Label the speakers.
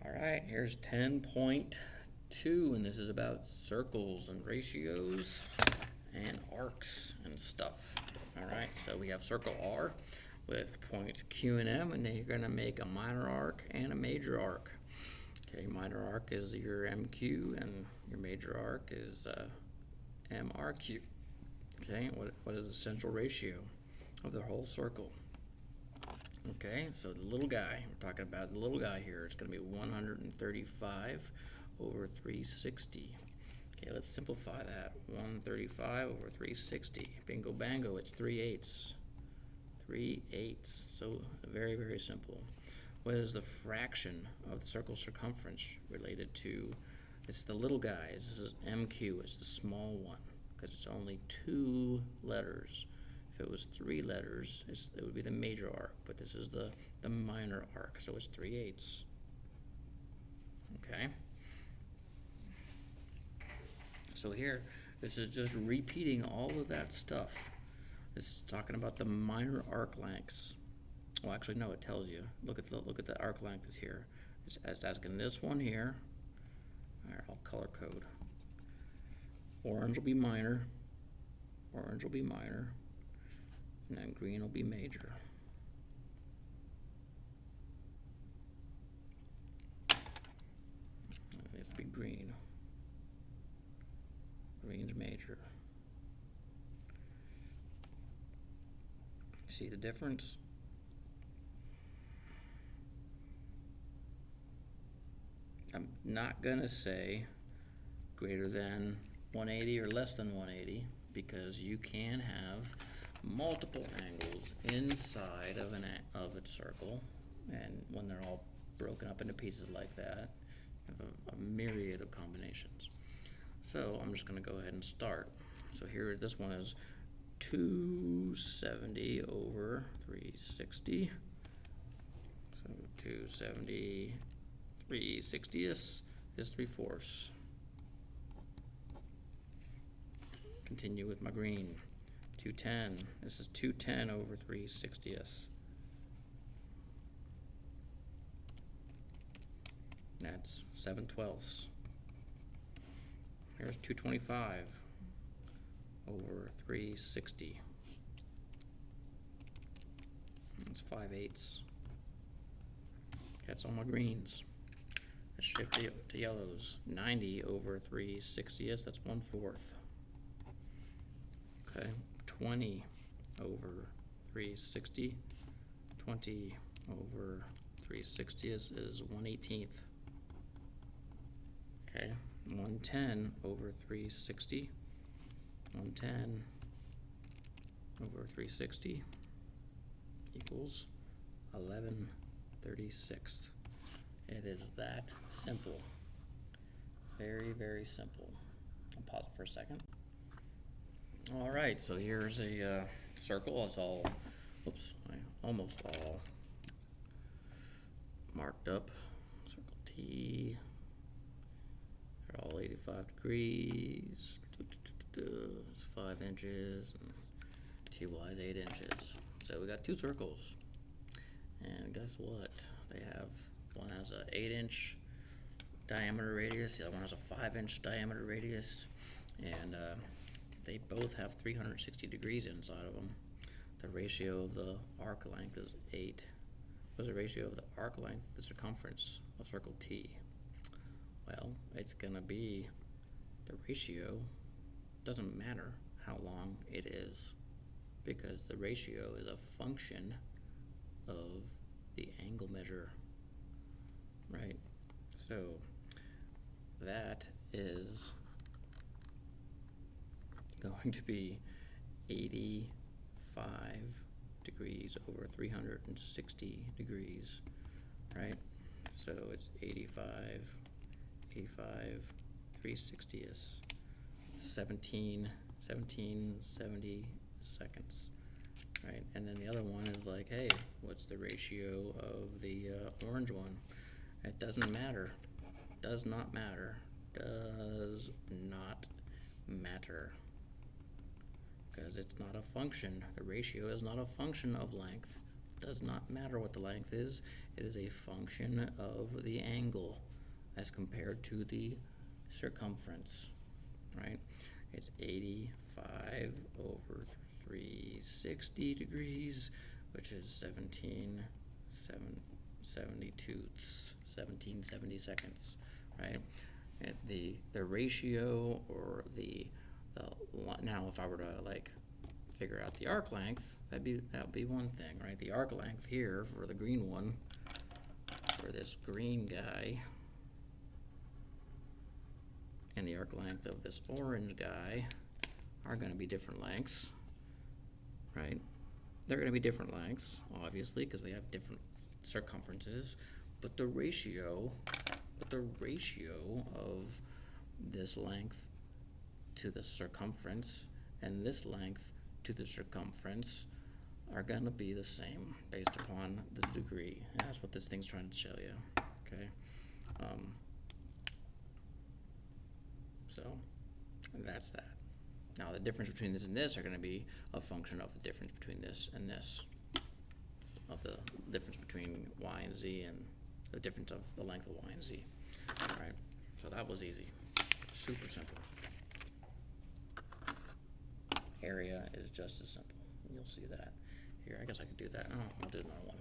Speaker 1: All right, here's 10.2, and this is about circles and ratios and arcs and stuff. All right, so we have circle R with points Q and M, and then you're going to make a minor arc and a major arc. Okay, minor arc is your MQ, and your major arc is MRQ. Okay, what is the central ratio of the whole circle? Okay, so the little guy, we're talking about the little guy here, it's going to be 135 over 360. Okay, let's simplify that. 135 over 360. Bingo bango, it's 3/8. 3/8. So very, very simple. What is the fraction of the circle circumference related to? It's the little guys. This is MQ. It's the small one because it's only 2 letters. If it was 3 letters, it would be the major arc, but this is the minor arc, so it's 3/8. Okay? So here, this is just repeating all of that stuff. This is talking about the minor arc lengths. Well, actually, no, it tells you. Look at the arc length here. It's asking this one here. All right, I'll color code. Orange will be minor. Orange will be minor. And then green will be major. This will be green. Green's major. See the difference? I'm not gonna say greater than 180 or less than 180 because you can have multiple angles inside of a circle, and when they're all broken up into pieces like that, you have a myriad of combinations. So I'm just going to go ahead and start. So here, this one is 270 over 360. So 270, 3/60 is 3/4. Continue with my green. 210. This is 210 over 3/60. That's 7/12. Here's 225 over 360. That's 5/8. That's all my greens. Let's shift to yellows. 90 over 3/60. That's 1/4. Okay. 20 over 360. 20 over 360 is 1/18. Okay, 110 over 360. 110 over 360 equals 11/36. It is that simple. Very, very simple. I'll pause it for a second. All right, so here's a circle. It's all, almost all marked up. Circle T. They're all 85 degrees. It's 5 inches. And TY is 8 inches. So we got 2 circles. And guess what? One has a 8-inch diameter radius. The other one has a 5-inch diameter radius. And they both have 360 degrees inside of them. The ratio of the arc length is 8. What's the ratio of the arc length to the circumference of circle T? Well, it's going to be the ratio. Doesn't matter how long it is because the ratio is a function of the angle measure, right? So that is going to be 85 degrees over 360 degrees, right? So it's 85, 3/60, 1770 seconds, right? And then the other one is like, hey, what's the ratio of the orange one? It doesn't matter. Does not matter. Does not matter. Because it's not a function. The ratio is not a function of length. Does not matter what the length is. It is a function of the angle as compared to the circumference, right? It's 85 over 360 degrees, which is 1770 seconds, right? And the ratio, or now if I were to like figure out the arc length, that would be one thing, right? The arc length here for the green one, for this green guy, and the arc length of this orange guy are going to be different lengths, right? They're going to be different lengths, obviously, because they have different circumferences, but the ratio of this length to the circumference and this length to the circumference are going to be the same based upon the degree. And that's what this thing's trying to show you, okay? So that's that. Now the difference between this and this are going to be a function of the difference between this and this, of the difference between y and z, and the difference of the length of y and z. All right, so that was easy, super simple. Area is just as simple. You'll see that here. I guess I could do that. Oh, I'll do another one.